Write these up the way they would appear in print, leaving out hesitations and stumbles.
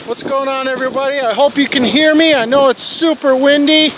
What's going on, everybody? I hope you can hear me. I know it's super windy.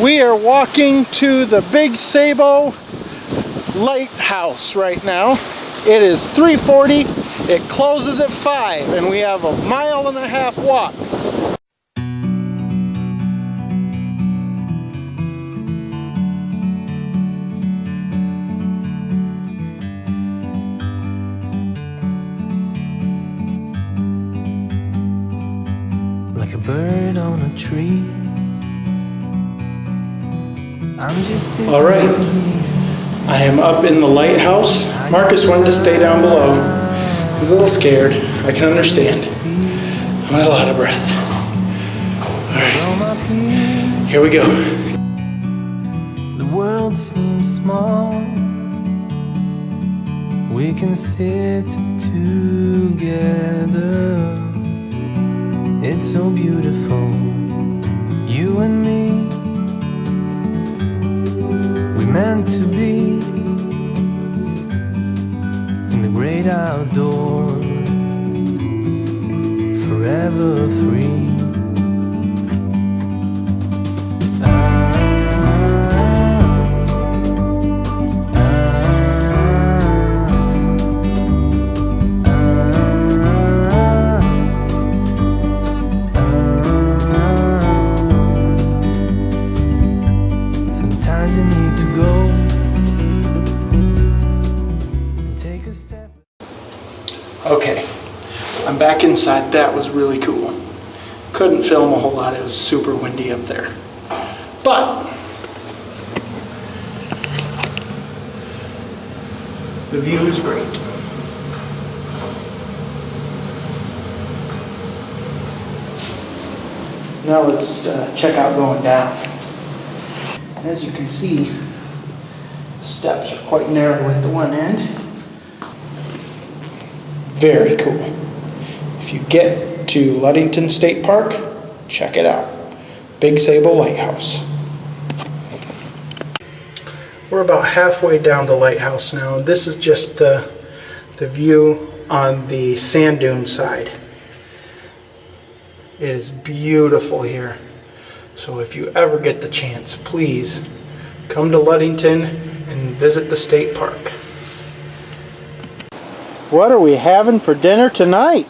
We are walking to the Big Sable Lighthouse right now. It is 3:40. It closes at 5 and we have a 1.5 mile walk. Like a bird on a tree, I'm just sitting. All right, I am up in the lighthouse. Marcus wanted to stay down below. He was a little scared. I can understand. I'm out of breath. All right, here we go. The world seems small. We can sit together. It's so beautiful, you and me. We meant to be in the great outdoors, forever free. Sometimes you need to go and take a step. Okay, I'm back inside. That was really cool. Couldn't film a whole lot. It was super windy up there. But the view is great. Now let's check out going down. As you can see, the steps are quite narrow at the one end. Very cool. If you get to Ludington State Park, check it out. Big Sable Lighthouse. We're about halfway down the lighthouse now. This is just the view on the sand dune side. It is beautiful here. So if you ever get the chance, please come to Ludington and visit the state park. What are we having for dinner tonight?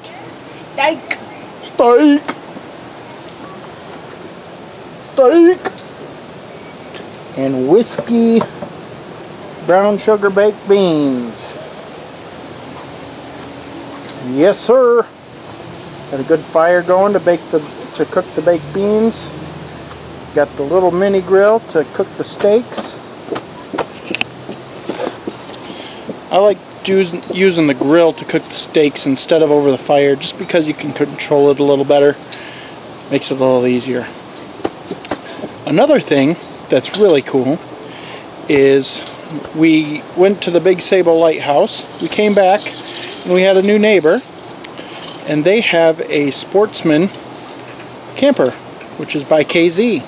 Steak. Steak. Steak. And whiskey brown sugar baked beans. Yes, sir. Got a good fire going to cook the baked beans. Got the little mini grill to cook the steaks. I like using the grill to cook the steaks instead of over the fire, just because you can control it a little better. Makes it a little easier. Another thing that's really cool is we went to the Big Sable Lighthouse. We came back and we had a new neighbor, and they have a Sportsman camper, which is by KZ.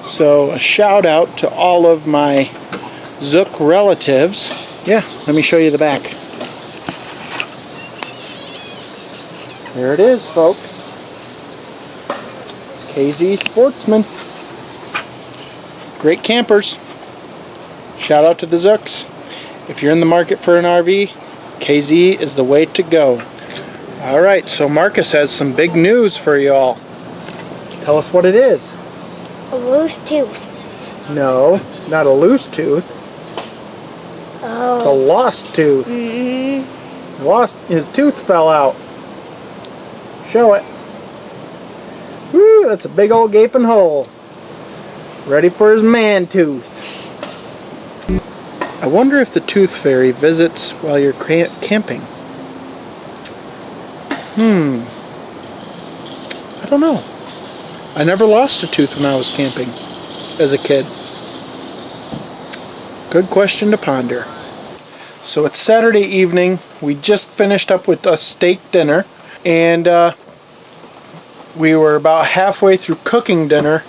So a shout out to all of my Zook relatives. Yeah, let me show you the back. There it is, folks. KZ Sportsman. Great campers. Shout out to the Zooks. If you're in the market for an RV, KZ is the way to go. Alright, so Marcus has some big news for y'all. Tell us what it is. A loose tooth. No, not a loose tooth. Oh. It's a lost tooth. His tooth fell out. Show it. Woo, that's a big old gaping hole. Ready for his man tooth. I wonder if the tooth fairy visits while you're camping. I don't know. I never lost a tooth when I was camping as a kid. Good question to ponder. So it's Saturday evening. We just finished up with a steak dinner, and we were about halfway through cooking dinner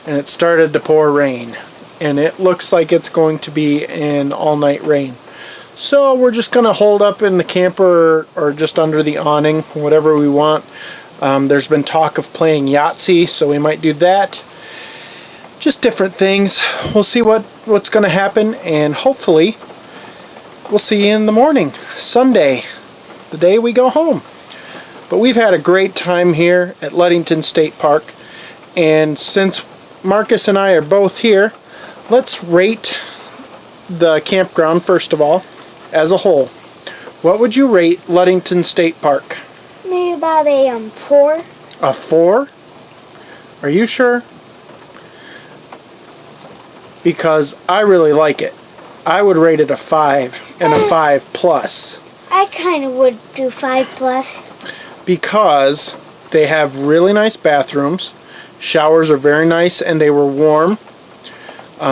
and it started to pour rain, and it looks like it's going to be an all-night rain. So we're just gonna hold up in the camper or just under the awning, whatever we want. There's been talk of playing Yahtzee, so we might do that. Just different things. We'll see what's going to happen, and hopefully we'll see you in the morning, Sunday, the day we go home. But we've had a great time here at Ludington State Park, and since Marcus and I are both here, let's rate the campground first of all, as a whole. What would you rate Ludington State Park? Maybe about a 4. A 4? Are you sure? Because I really like it. I would rate it a 5 and a 5 plus. I kind of would do 5 plus. Because they have really nice bathrooms. Showers are very nice, and they were warm.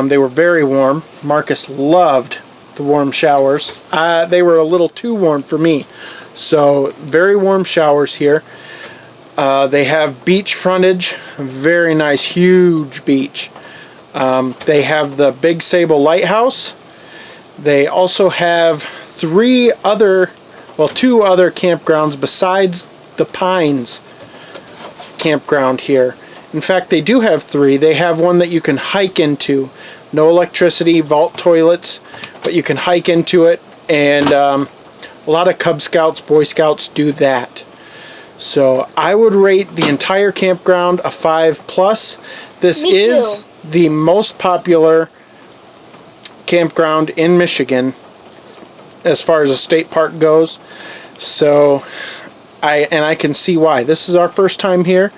They were very warm. Marcus loved the warm showers. They were a little too warm for me. So very warm showers here. They have beach frontage. Very nice, huge beach. They have the Big Sable Lighthouse. They also have 2 other campgrounds besides the Pines campground here. In fact, they do have 3. They have one that you can hike into. No electricity, vault toilets, but you can hike into it, and a lot of Cub Scouts, Boy Scouts do that. So I would rate the entire campground a 5 plus. This is the most popular campground in Michigan as far as a state park goes. So I can see why. This is our first time here,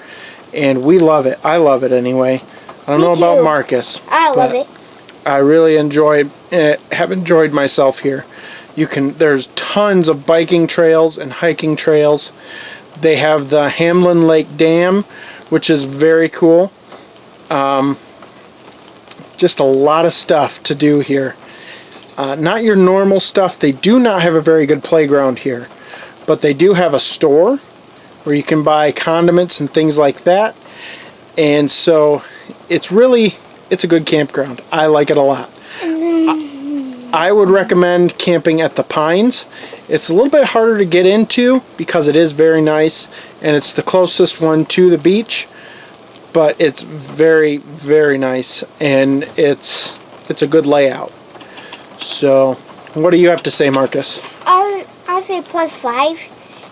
and we love it. I love it anyway. I don't know about Marcus. I love it. I really have enjoyed myself here. There's tons of biking trails and hiking trails. They have the Hamlin Lake Dam, which is very cool. Just a lot of stuff to do here. Not your normal stuff. They do not have a very good playground here, but they do have a store where you can buy condiments and things like that. And so it's a good campground. I like it a lot. I would recommend camping at the Pines. It's a little bit harder to get into because it is very nice, and it's the closest one to the beach, but it's very, very nice, and it's a good layout. So what do you have to say, Marcus? I'll say plus 5.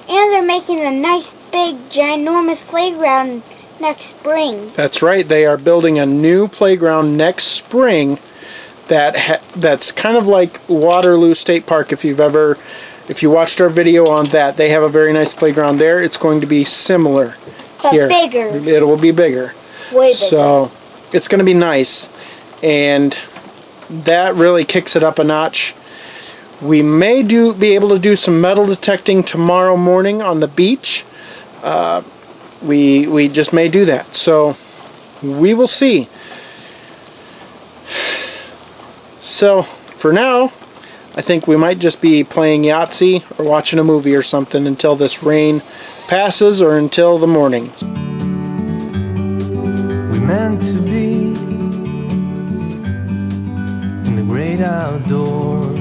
And they're making a nice, big, ginormous playground next spring. That's right. They are building a new playground next spring that's kind of like Waterloo State Park. If you watched our video on that, they have a very nice playground there. It's going to be similar here. But bigger. It will be bigger. Way bigger. So it's going to be nice, and that really kicks it up a notch. We may be able to do some metal detecting tomorrow morning on the beach. We just may do that. So we will see. So for now, I think we might just be playing Yahtzee or watching a movie or something until this rain passes or until the morning. We meant to be in the great outdoors,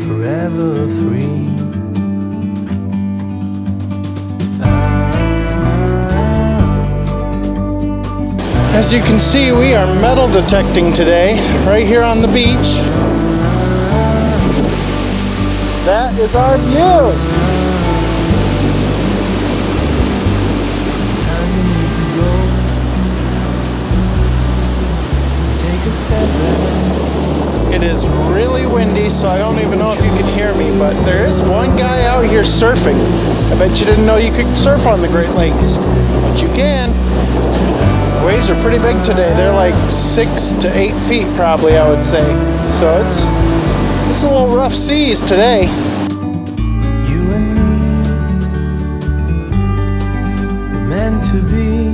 forever free. As you can see, we are metal detecting today, right here on the beach. That is our view. Sometimes you need to go, take a step back. It is really windy, so I don't even know if you can hear me, but there is one guy out here surfing. I bet you didn't know you could surf on the Great Lakes, but you can. Waves are pretty big today. They're like 6 to 8 feet probably, I would say. So it's a little rough seas today. You and me were meant to be.